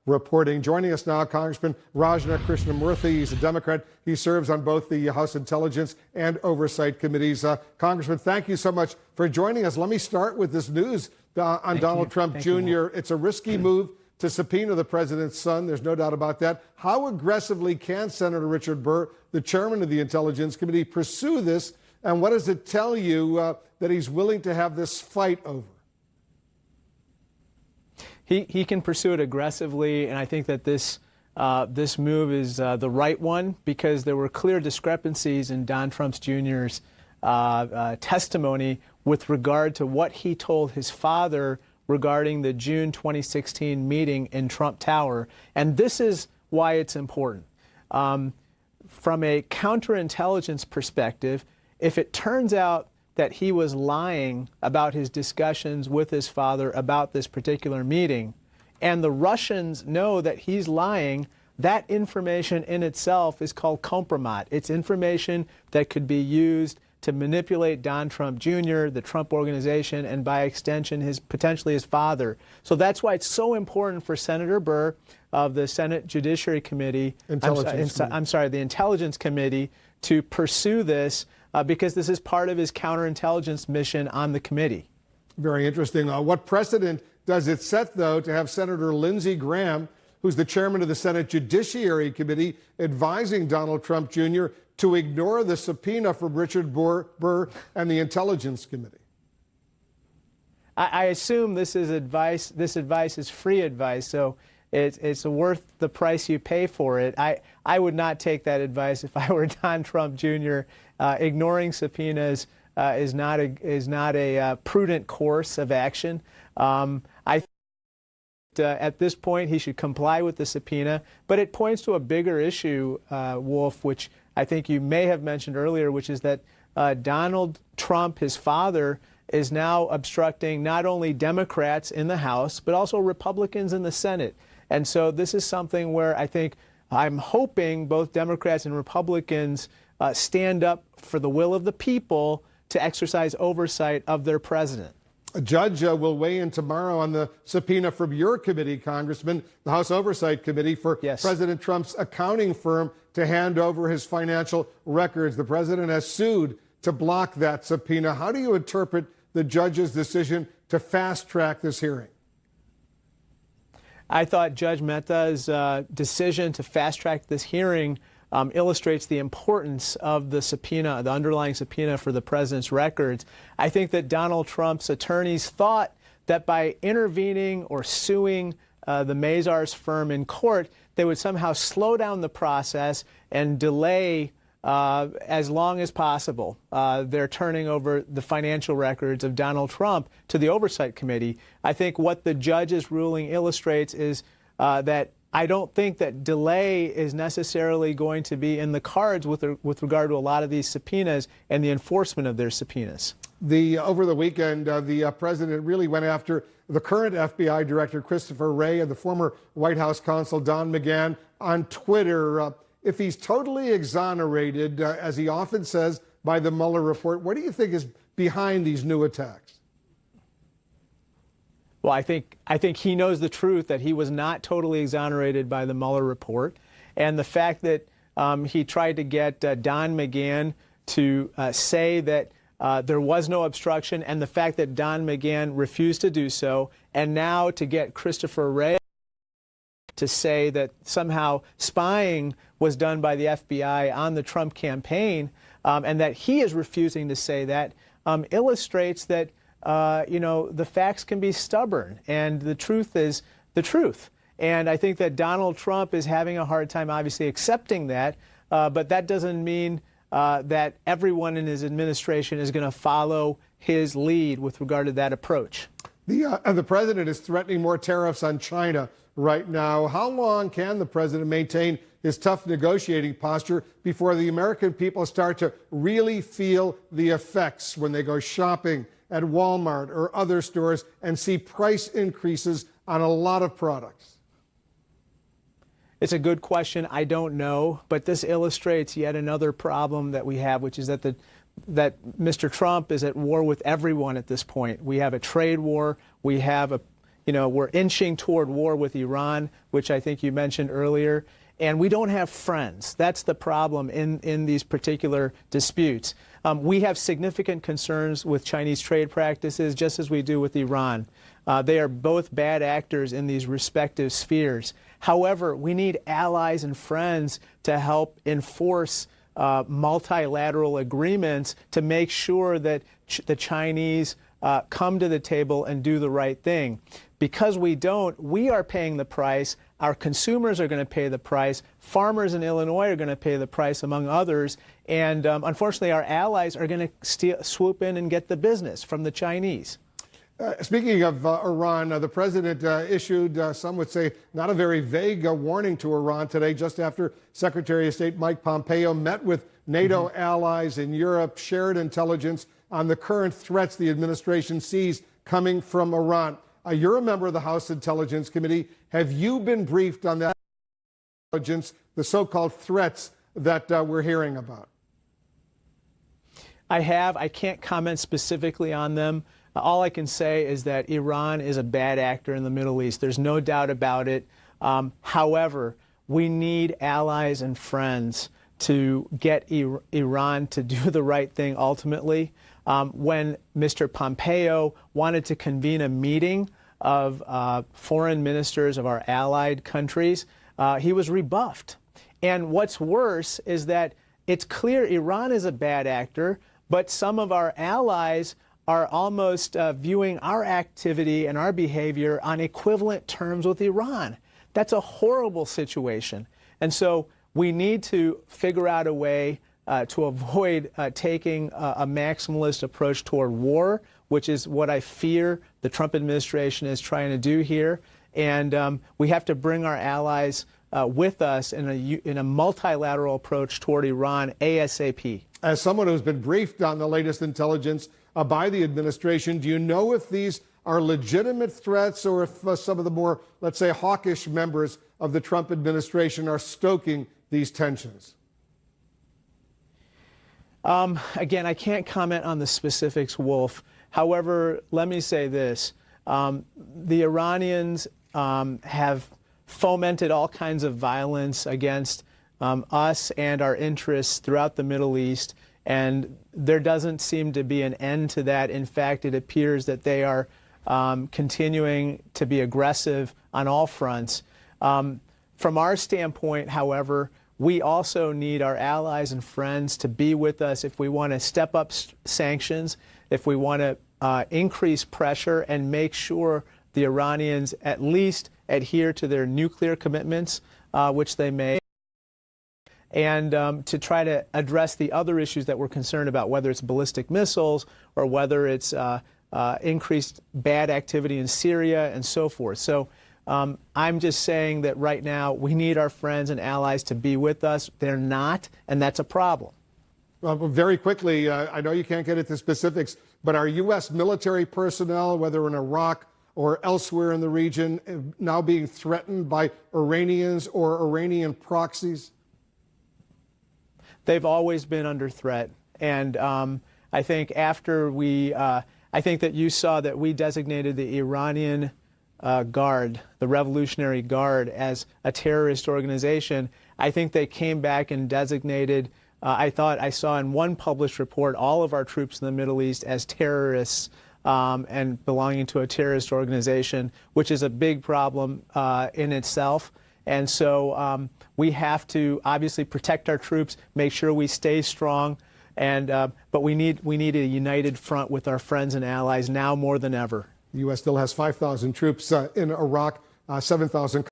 Reporting. Joining us now, Congressman Krishnamoorthi. He's a Democrat. He serves on both the House Intelligence and Oversight committees. Congressman, thank you so much for joining us. Let me start with this news on Donald Trump Jr. It's a risky move to subpoena the president's son. There's no doubt about that. How aggressively can Senator Richard Burr, the chairman of the Intelligence Committee, pursue this? And what does it tell you that he's willing to have this fight over? He can pursue it aggressively, and I think that this move is the right one because there were clear discrepancies in Don Trump Jr.'s testimony with regard to what he told his father regarding the June 2016 meeting in Trump Tower, and this is why it's important. From a counterintelligence perspective, if it turns out that he was lying about his discussions with his father about this particular meeting, and the Russians know that he's lying, that information in itself is called kompromat. It's information that could be used to manipulate Don Trump Jr., the Trump Organization, and by extension, potentially his father. So that's why it's so important for Senator Burr of the Senate Judiciary Committee, the Intelligence Committee, to pursue this because this is part of his counterintelligence mission on the committee. Very interesting. What precedent does it set, though, to have Senator Lindsey Graham, who's the chairman of the Senate Judiciary Committee, advising Donald Trump Jr. to ignore the subpoena from Richard Burr and the Intelligence Committee? I assume this is advice. This advice is free advice, so it's worth the price you pay for it. I would not take that advice if I were Don Trump Jr. Ignoring subpoenas is not a prudent course of action. I think at this point he should comply with the subpoena, but it points to a bigger issue, Wolf, which I think you may have mentioned earlier, which is that Donald Trump, his father, is now obstructing not only Democrats in the House, but also Republicans in the Senate. And so this is something where I'm hoping both Democrats and Republicans stand up for the will of the people to exercise oversight of their president. A judge will weigh in tomorrow on the subpoena from your committee, Congressman, the House Oversight Committee, for President Trump's accounting firm to hand over his financial records. The president has sued to block that subpoena. How do you interpret the judge's decision to fast-track this hearing? I thought Judge Mehta's decision to fast-track this hearing illustrates the importance of the subpoena, the underlying subpoena for the president's records. I think that Donald Trump's attorneys thought that by intervening or suing the Mazars firm in court, they would somehow slow down the process and delay as long as possible their turning over the financial records of Donald Trump to the Oversight Committee. I think what the judge's ruling illustrates is that I don't think that delay is necessarily going to be in the cards with regard to a lot of these subpoenas and the enforcement of their subpoenas. Over the weekend, the president really went after the current FBI director, Christopher Wray, and the former White House counsel, Don McGahn, on Twitter. If he's totally exonerated, as he often says, by the Mueller report, what do you think is behind these new attacks? Well, I think he knows the truth that he was not totally exonerated by the Mueller report. And the fact that he tried to get Don McGahn to say that there was no obstruction, and the fact that Don McGahn refused to do so, and now to get Christopher Wray to say that somehow spying was done by the FBI on the Trump campaign, and that he is refusing to say that, illustrates that the facts can be stubborn, and the truth is the truth. And I think that Donald Trump is having a hard time, obviously, accepting that, but that doesn't mean that everyone in his administration is going to follow his lead with regard to that approach. The president is threatening more tariffs on China right now. How long can the president maintain his tough negotiating posture before the American people start to really feel the effects when they go shopping at Walmart or other stores and see price increases on a lot of products? It's a good question. I don't know, but this illustrates yet another problem that we have, which is that Mr. Trump is at war with everyone at this point. We have a trade war. We have we're inching toward war with Iran, which I think you mentioned earlier, and we don't have friends. That's the problem in these particular disputes. We have significant concerns with Chinese trade practices, just as we do with Iran. They are both bad actors in these respective spheres. However, we need allies and friends to help enforce multilateral agreements to make sure that the Chinese come to the table and do the right thing. Because we don't, we are paying the price. Our consumers are going to pay the price. Farmers in Illinois are going to pay the price, among others. And unfortunately, our allies are going to swoop in and get the business from the Chinese. Speaking of Iran, the president issued, some would say, not a very vague warning to Iran today, just after Secretary of State Mike Pompeo met with NATO allies in Europe, shared intelligence on the current threats the administration sees coming from Iran. You're a member of the House Intelligence Committee. Have you been briefed on that intelligence, the so-called threats that we're hearing about? I have. I can't comment specifically on them. All I can say is that Iran is a bad actor in the Middle East. There's no doubt about it. However, we need allies and friends to get Iran to do the right thing ultimately. When Mr. Pompeo wanted to convene a meeting of foreign ministers of our allied countries, he was rebuffed. And what's worse is that it's clear Iran is a bad actor, but some of our allies are almost viewing our activity and our behavior on equivalent terms with Iran. That's a horrible situation. And so we need to figure out a way to avoid taking a maximalist approach toward war, which is what I fear the Trump administration is trying to do here. And we have to bring our allies with us in a multilateral approach toward Iran ASAP. As someone who's been briefed on the latest intelligence by the administration, do you know if these are legitimate threats or if some of the more, let's say, hawkish members of the Trump administration are stoking these tensions? Again, I can't comment on the specifics, Wolf. However, let me say this. The Iranians have fomented all kinds of violence against us and our interests throughout the Middle East, and there doesn't seem to be an end to that. In fact, it appears that they are continuing to be aggressive on all fronts. From our standpoint, however, we also need our allies and friends to be with us if we want to step up sanctions, if we want to increase pressure and make sure the Iranians at least adhere to their nuclear commitments, which they may, and to try to address the other issues that we're concerned about, whether it's ballistic missiles or whether it's increased bad activity in Syria and so forth. So I'm just saying that right now we need our friends and allies to be with us. They're not, and that's a problem. Very quickly, I know you can't get into specifics, but are U.S. military personnel, whether in Iraq or elsewhere in the region, now being threatened by Iranians or Iranian proxies? They've always been under threat. And I think after I think that you saw that we designated the Iranian Guard, the Revolutionary Guard, as a terrorist organization. I think they came back and designated, I thought I saw in one published report, all of our troops in the Middle East as terrorists and belonging to a terrorist organization, which is a big problem in itself. And so we have to obviously protect our troops, make sure we stay strong, and but we need a united front with our friends and allies now more than ever. The U.S. still has 5,000 troops in Iraq, 7,000